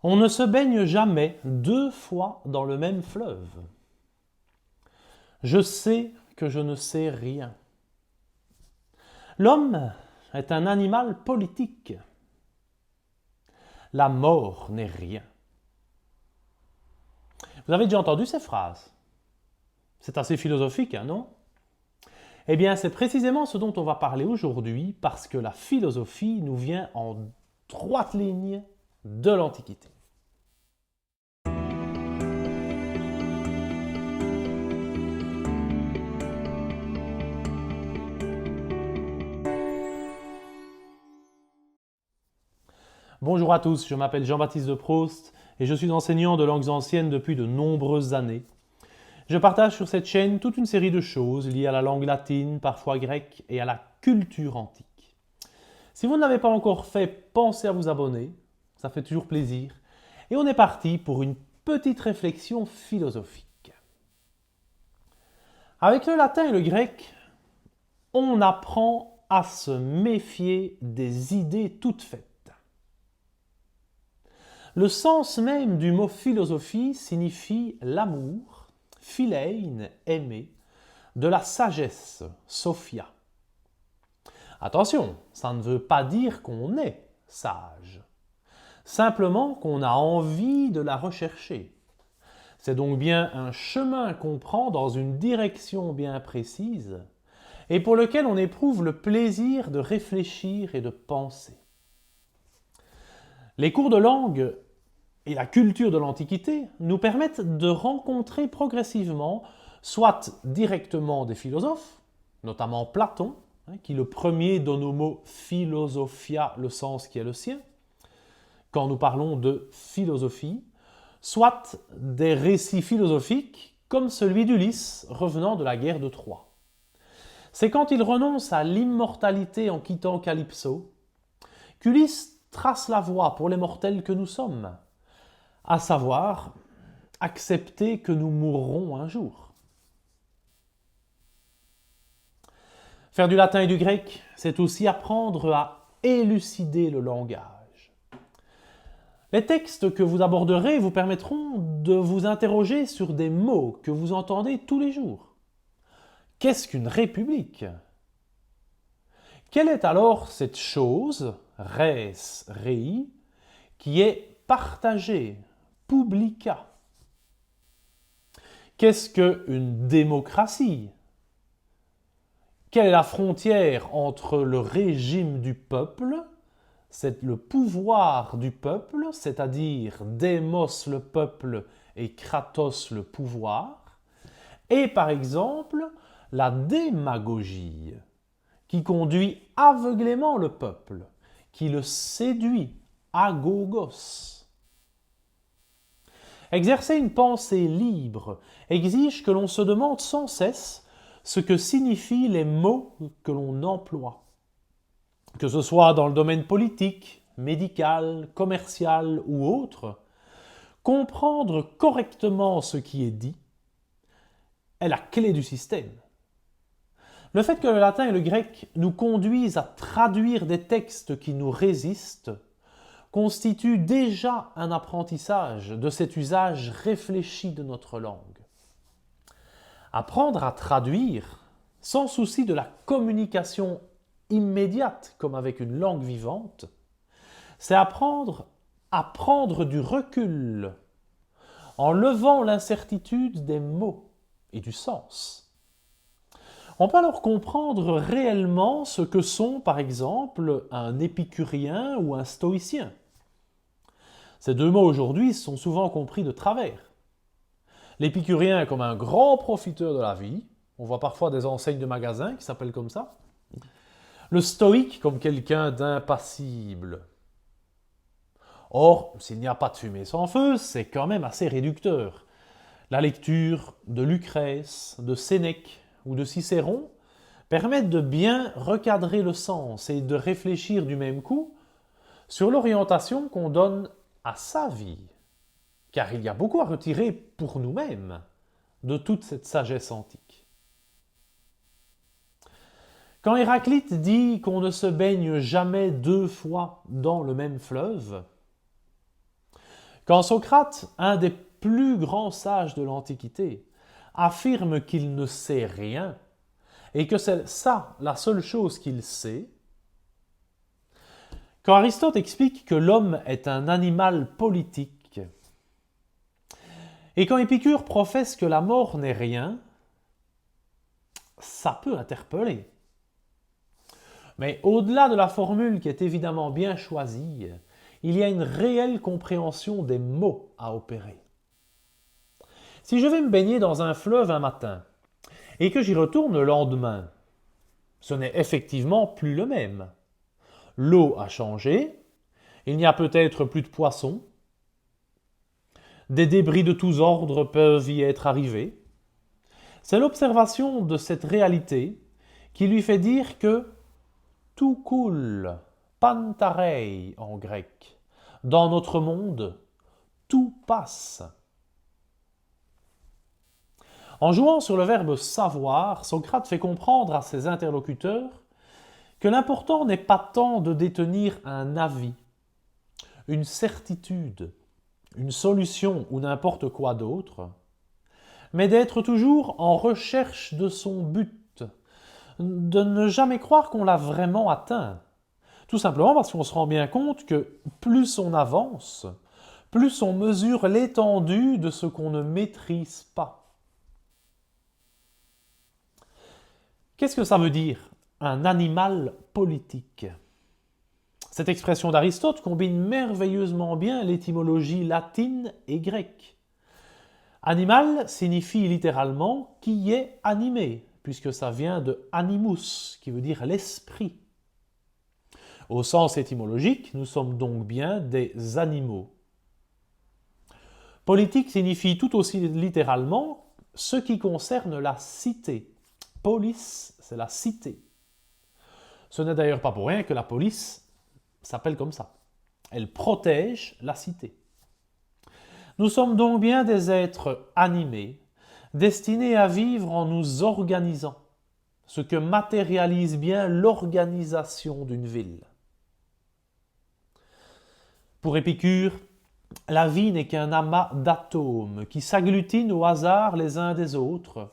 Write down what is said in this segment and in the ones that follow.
On ne se baigne jamais deux fois dans le même fleuve. Je sais que je ne sais rien. L'homme est un animal politique. La mort n'est rien. Vous avez déjà entendu ces phrases? C'est assez philosophique, hein, non? Eh bien, c'est précisément ce dont on va parler aujourd'hui parce que la philosophie nous vient en droite ligne de l'Antiquité. Bonjour à tous, je m'appelle Jean-Baptiste de Prost et je suis enseignant de langues anciennes depuis de nombreuses années. Je partage sur cette chaîne toute une série de choses liées à la langue latine, parfois grecque, et à la culture antique. Si vous ne l'avez pas encore fait, pensez à vous abonner, ça fait toujours plaisir. Et on est parti pour une petite réflexion philosophique. Avec le latin et le grec, on apprend à se méfier des idées toutes faites. Le sens même du mot philosophie signifie l'amour, philein, aimer, de la sagesse, sophia. Attention, ça ne veut pas dire qu'on est sage, simplement qu'on a envie de la rechercher. C'est donc bien un chemin qu'on prend dans une direction bien précise et pour lequel on éprouve le plaisir de réfléchir et de penser. Les cours de langue et la culture de l'Antiquité nous permettent de rencontrer progressivement soit directement des philosophes, notamment Platon, qui le premier donne au mot philosophia le sens qui est le sien, quand nous parlons de philosophie, soit des récits philosophiques comme celui d'Ulysse revenant de la guerre de Troie. C'est quand il renonce à l'immortalité en quittant Calypso qu'Ulysse trace la voie pour les mortels que nous sommes, à savoir accepter que nous mourrons un jour. Faire du latin et du grec, c'est aussi apprendre à élucider le langage. Les textes que vous aborderez vous permettront de vous interroger sur des mots que vous entendez tous les jours. Qu'est-ce qu'une république? Quelle est alors cette chose, res, rei, qui est partagée, publica? Qu'est-ce qu'une démocratie? Quelle est la frontière entre le régime du peuple, c'est le pouvoir du peuple, c'est-à-dire démos le peuple et kratos le pouvoir, et par exemple la démagogie, qui conduit aveuglément le peuple, qui le séduit, agogos. Exercer une pensée libre exige que l'on se demande sans cesse ce que signifient les mots que l'on emploie. Que ce soit dans le domaine politique, médical, commercial ou autre, comprendre correctement ce qui est dit est la clé du système. Le fait que le latin et le grec nous conduisent à traduire des textes qui nous résistent constitue déjà un apprentissage de cet usage réfléchi de notre langue. Apprendre à traduire, sans souci de la communication immédiate comme avec une langue vivante, c'est apprendre à prendre du recul en levant l'incertitude des mots et du sens. On peut alors comprendre réellement ce que sont, par exemple, un épicurien ou un stoïcien. Ces deux mots aujourd'hui sont souvent compris de travers. L'épicurien comme un grand profiteur de la vie, on voit parfois des enseignes de magasins qui s'appellent comme ça. Le stoïque comme quelqu'un d'impassible. Or, s'il n'y a pas de fumée sans feu, c'est quand même assez réducteur. La lecture de Lucrèce, de Sénèque ou de Cicéron permettent de bien recadrer le sens et de réfléchir du même coup sur l'orientation qu'on donne à sa vie. Car il y a beaucoup à retirer pour nous-mêmes de toute cette sagesse antique. Quand Héraclite dit qu'on ne se baigne jamais deux fois dans le même fleuve, Quand Socrate, un des plus grands sages de l'Antiquité, affirme qu'il ne sait rien et que c'est ça la seule chose qu'il sait, quand Aristote explique que l'homme est un animal politique, et quand Épicure professe que la mort n'est rien, ça peut interpeller. Mais au-delà de la formule qui est évidemment bien choisie, il y a une réelle compréhension des mots à opérer. Si je vais me baigner dans un fleuve un matin et que j'y retourne le lendemain, ce n'est effectivement plus le même. L'eau a changé, il n'y a peut-être plus de poissons, des débris de tous ordres peuvent y être arrivés. C'est l'observation de cette réalité qui lui fait dire que tout coule, pantarei en grec. Dans notre monde, tout passe. En jouant sur le verbe savoir, Socrate fait comprendre à ses interlocuteurs que l'important n'est pas tant de détenir un avis, une certitude, une solution ou n'importe quoi d'autre, mais d'être toujours en recherche de son but, de ne jamais croire qu'on l'a vraiment atteint. Tout simplement parce qu'on se rend bien compte que plus on avance, plus on mesure l'étendue de ce qu'on ne maîtrise pas. Qu'est-ce que ça veut dire, un animal politique? Cette expression d'Aristote combine merveilleusement bien l'étymologie latine et grecque. Animal signifie littéralement qui est animé, puisque ça vient de animus, qui veut dire l'esprit. Au sens étymologique, nous sommes donc bien des animaux. Politique signifie tout aussi littéralement ce qui concerne la cité. Polis, c'est la cité. Ce n'est d'ailleurs pas pour rien que la police s'appelle comme ça. Elle protège la cité. Nous sommes donc bien des êtres animés, destinés à vivre en nous organisant, ce que matérialise bien l'organisation d'une ville. Pour Épicure, la vie n'est qu'un amas d'atomes qui s'agglutinent au hasard les uns des autres,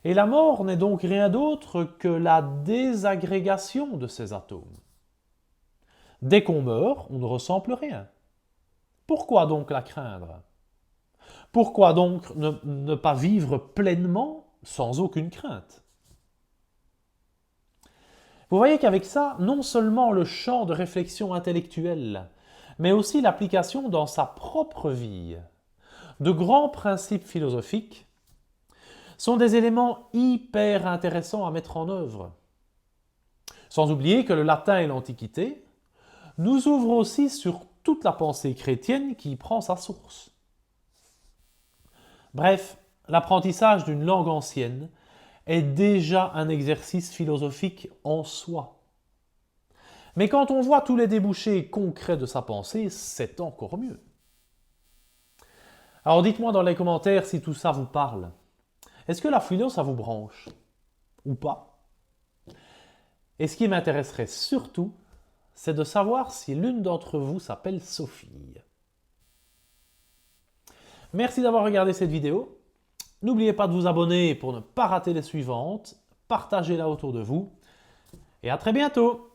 et la mort n'est donc rien d'autre que la désagrégation de ces atomes. Dès qu'on meurt, on ne ressent plus rien. Pourquoi donc la craindre? Pourquoi donc ne pas vivre pleinement sans aucune crainte? Vous voyez qu'avec ça, non seulement le champ de réflexion intellectuelle, mais aussi l'application dans sa propre vie de grands principes philosophiques sont des éléments hyper intéressants à mettre en œuvre. Sans oublier que le latin et l'Antiquité nous ouvrent aussi sur toute la pensée chrétienne qui y prend sa source. Bref, l'apprentissage d'une langue ancienne est déjà un exercice philosophique en soi. Mais quand on voit tous les débouchés concrets de sa pensée, c'est encore mieux. Alors dites-moi dans les commentaires si tout ça vous parle. Est-ce que la philo, ça vous branche? Ou pas? Et ce qui m'intéresserait surtout, c'est de savoir si l'une d'entre vous s'appelle Sophie. Merci d'avoir regardé cette vidéo. N'oubliez pas de vous abonner pour ne pas rater les suivantes. Partagez-la autour de vous. Et à très bientôt!